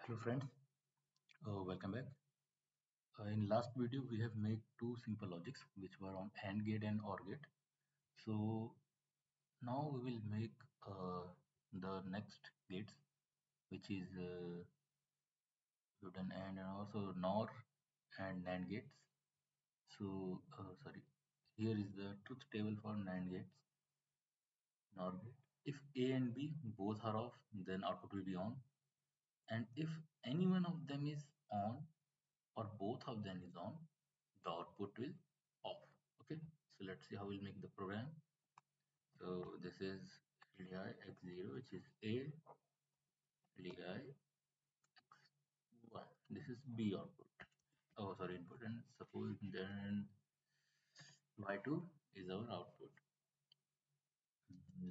Hello friends, welcome back. In last video we have made two simple logics which were on AND gate and OR gate. So now we will make the next gates which is we've done AND and also NOR and NAND gates. So sorry, here is the truth table for NAND gates. NOR gate. If A and B both are off, then output will be on, and if any one of them is on or both of them is on, the output will off. Okay, so let's see how we'll make the program. So this is LDI x0, which is A, LDI x1. This is B output. Oh, sorry, input, and suppose then y2 is our output.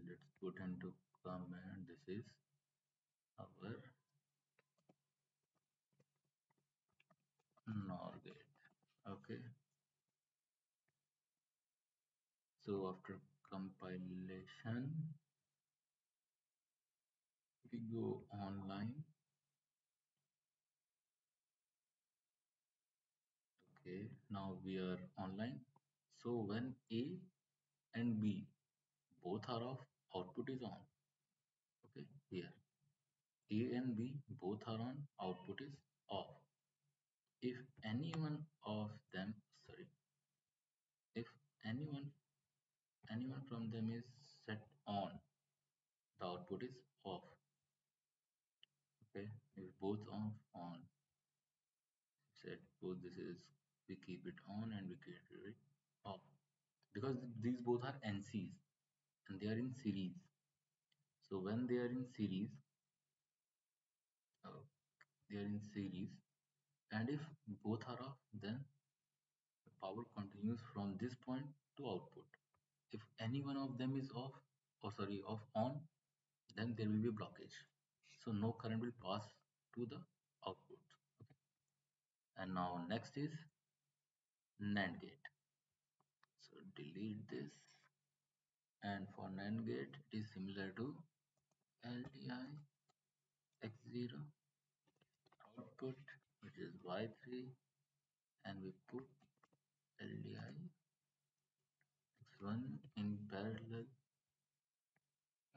Let's put into command. This is our NOR gate. Okay, so after compilation, we go online. Okay, now we are online. So when A and B both are off, output is on. Okay, here A and B both are on, output is off. If any one of them, sorry, if anyone from them is set on, the output is off. Okay, if both off on, set both this is, we keep it on and we keep it off because these both are NCs and they are in series. So when they are in series, uh, they are in series, and if both are off, then the power continues from this point to output. If any one of them is off, or sorry, off on, then there will be a blockage. So no current will pass to the output. Okay. And now next is NAND gate. So delete this. And for NAND gate, it is similar to LDI x0 output, which is y3, and we put LDI x1 in parallel.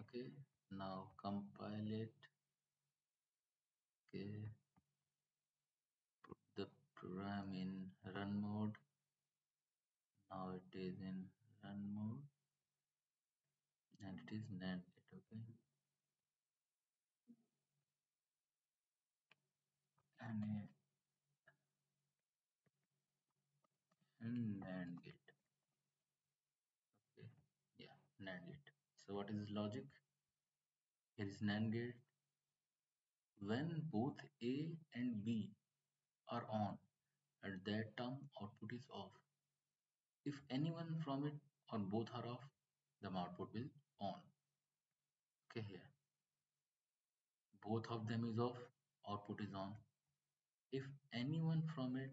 Okay, now compile it. Okay, put the program in run mode. Now it is in run mode and it is NAND gate. Okay, and NAND gate. Okay, yeah, NAND gate. So what is logic? Here is NAND gate. When both A and B are on, at that time output is off. If any one from it or both are off, the output will on. Okay, here both of them is off, output is on. If any one from it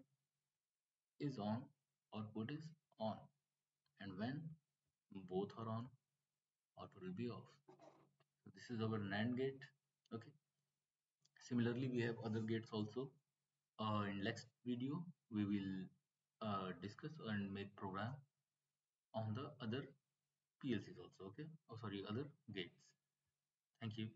is on, output is on, and when both are on, output will be off. So this is our NAND gate. Okay, similarly we have other gates also. In next video we will discuss and make program on the other PLCs also. Okay, oh sorry, other gates. Thank you.